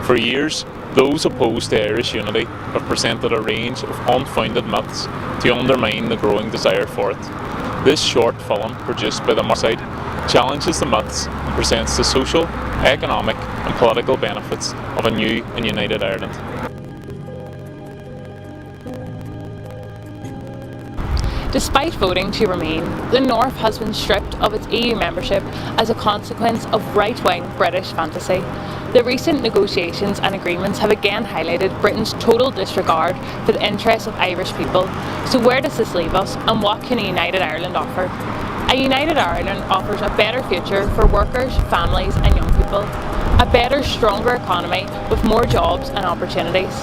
For years, those opposed to Irish unity have presented a range of unfounded myths to undermine the growing desire for it. This short film, produced by the Marside, challenges the myths and presents the social, economic and political benefits of a new and united Ireland. Despite voting to remain, the North has been stripped of its EU membership as a consequence of right-wing British fantasy. The recent negotiations and agreements have again highlighted Britain's total disregard for the interests of Irish people. So where does this leave us, and what can a united Ireland offer? A united Ireland offers a better future for workers, families and young people. A better, stronger economy with more jobs and opportunities.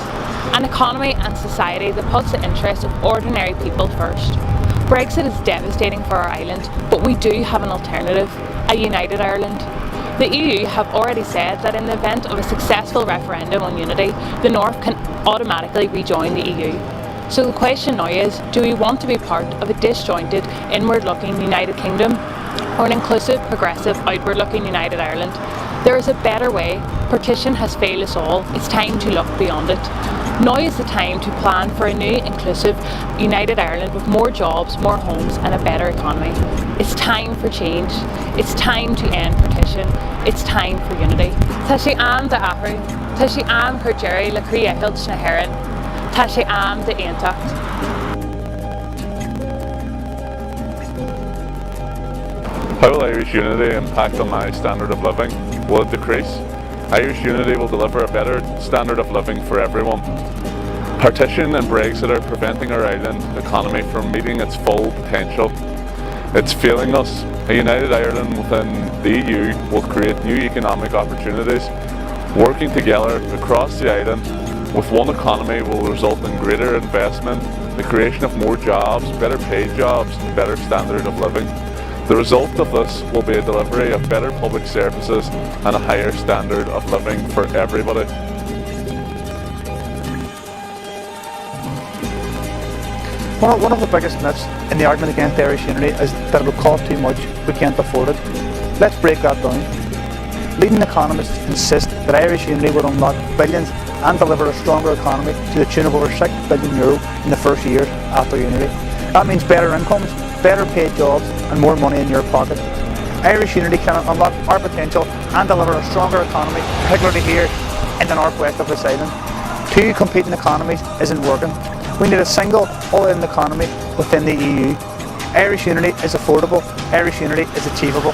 An economy and society that puts the interests of ordinary people first. Brexit is devastating for our island, but we do have an alternative, a united Ireland. The EU have already said that in the event of a successful referendum on unity, the North can automatically rejoin the EU. So the question now is, do we want to be part of a disjointed, inward-looking United Kingdom, or an inclusive, progressive, outward-looking United Ireland? There is a better way. Partition has failed us all. It's time to look beyond it. Now is the time to plan for a new, inclusive, united Ireland with more jobs, more homes and a better economy. It's time for change. It's time to end partition. It's time for unity. Tá sé am de ahru, tá sé am chuir Jerry le críochailt na hÉireann, tá sé am de Aontacht. How will Irish unity impact on my standard of living? Will it decrease? Irish unity will deliver a better standard of living for everyone. Partition and Brexit are preventing our island economy from meeting its full potential. It's failing us. A united Ireland within the EU will create new economic opportunities. Working together across the island with one economy will result in greater investment, the creation of more jobs, better paid jobs and better standard of living. The result of this will be a delivery of better public services and a higher standard of living for everybody. One of the biggest myths in the argument against Irish unity is that it will cost too much, we can't afford it. Let's break that down. Leading economists insist that Irish unity will unlock billions and deliver a stronger economy to the tune of over €6 billion in the first years after unity. That means better incomes, better paid jobs and more money in your pocket. Irish unity can unlock our potential and deliver a stronger economy, particularly here in the northwest of this island. Two competing economies isn't working. We need a single, all-in economy within the EU. Irish unity is affordable, Irish unity is achievable.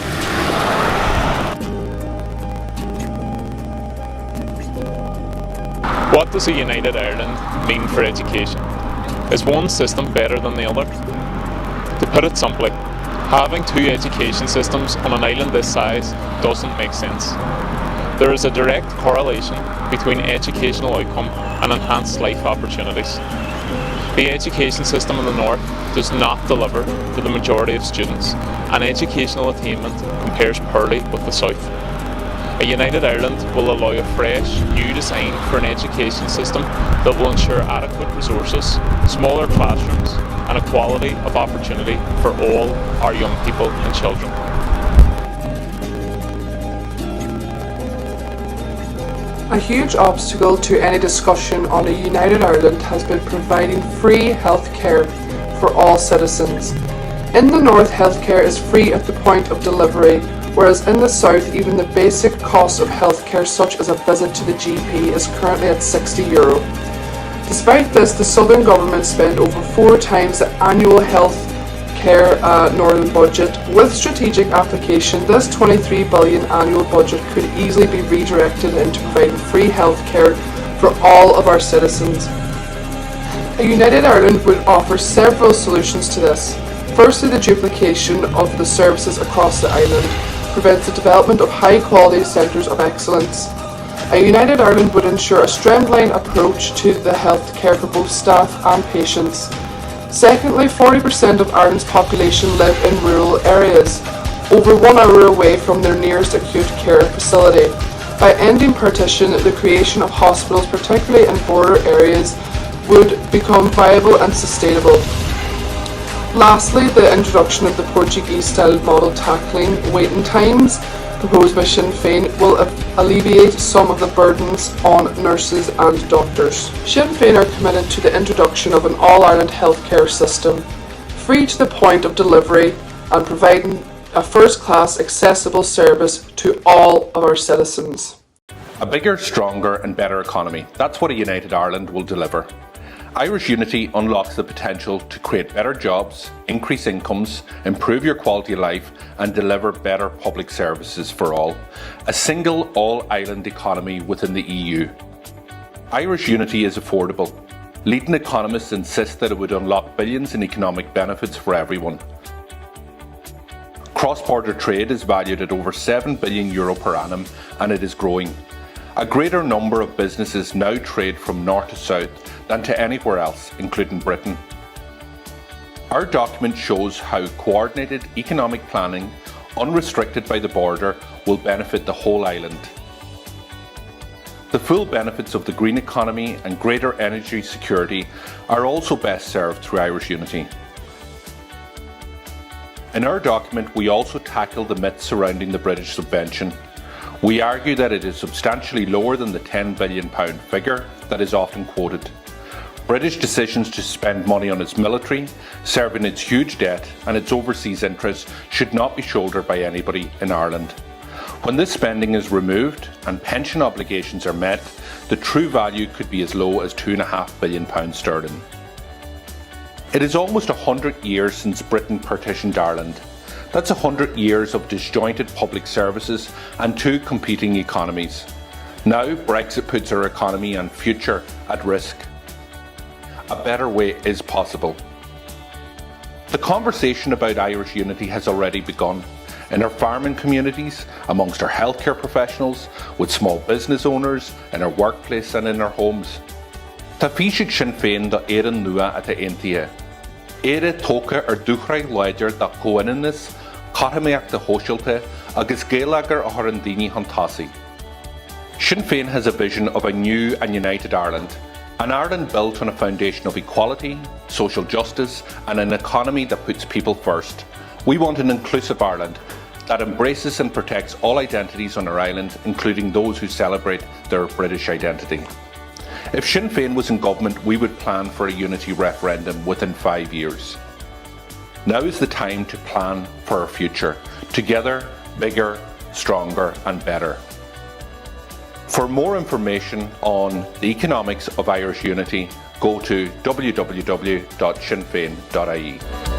What does a united Ireland mean for education? Is one system better than the other? To put it simply, having two education systems on an island this size doesn't make sense. There is a direct correlation between educational outcome and enhanced life opportunities. The education system in the North does not deliver to the majority of students, and educational attainment compares poorly with the South. A united Ireland will allow a fresh, new design for an education system that will ensure adequate resources, smaller classrooms and equality of opportunity for all our young people and children. A huge obstacle to any discussion on a united Ireland has been providing free health care for all citizens. In the North, healthcare is free at the point of delivery, whereas in the South, even the basic cost of healthcare, such as a visit to the GP, is currently at €60. Despite this, the Southern government spend over 4 times the annual health care Northern budget. With strategic application, this €23 billion annual budget could easily be redirected into providing free health care for all of our citizens. A united Ireland would offer several solutions to this. Firstly, the duplication of the services across the island prevents the development of high-quality centres of excellence. A united Ireland would ensure a streamlined approach to the health care for both staff and patients. Secondly, 40% of Ireland's population live in rural areas, over 1 hour away from their nearest acute care facility. By ending partition, the creation of hospitals, particularly in border areas, would become viable and sustainable. Lastly, the introduction of the Portuguese-style model tackling waiting times proposed by Sinn Féin will alleviate some of the burdens on nurses and doctors. Sinn Féin are committed to the introduction of an all-Ireland healthcare system, free to the point of delivery and providing a first-class accessible service to all of our citizens. A bigger, stronger and better economy. That's what a united Ireland will deliver. Irish unity unlocks the potential to create better jobs, increase incomes, improve your quality of life and deliver better public services for all. A single all-island economy within the EU. Irish unity is affordable. Leading economists insist that it would unlock billions in economic benefits for everyone. Cross-border trade is valued at over €7 billion per annum and it is growing. A greater number of businesses now trade from north to south than to anywhere else, including Britain. Our document shows how coordinated economic planning, unrestricted by the border, will benefit the whole island. The full benefits of the green economy and greater energy security are also best served through Irish unity. In our document, we also tackle the myths surrounding the British subvention. We argue that it is substantially lower than the £10 billion figure that is often quoted. British decisions to spend money on its military, serving its huge debt and its overseas interests should not be shouldered by anybody in Ireland. When this spending is removed and pension obligations are met, the true value could be as low as £2.5 billion sterling. It is almost 100 years since Britain partitioned Ireland. That's 100 years of disjointed public services and two competing economies. Now Brexit puts our economy and future at risk. A better way is possible. The conversation about Irish unity has already begun. In our farming communities, amongst our healthcare professionals, with small business owners, in our workplace and in our homes. Tá físigh Sinn Féin do éireann nua at a Aontaithe. Éire tóca dúchraigh leidir da comhainnis, cathaíocht de hóisialta agus géalagar a an daoine hantasi. Sinn Féin has a vision of a new and united Ireland, an Ireland built on a foundation of equality, social justice and an economy that puts people first. We want an inclusive Ireland that embraces and protects all identities on our island, including those who celebrate their British identity. If Sinn Féin was in government, we would plan for a unity referendum within 5 years. Now is the time to plan for our future, together, bigger, stronger and better. For more information on the economics of Irish unity, go to www.sinnfein.ie.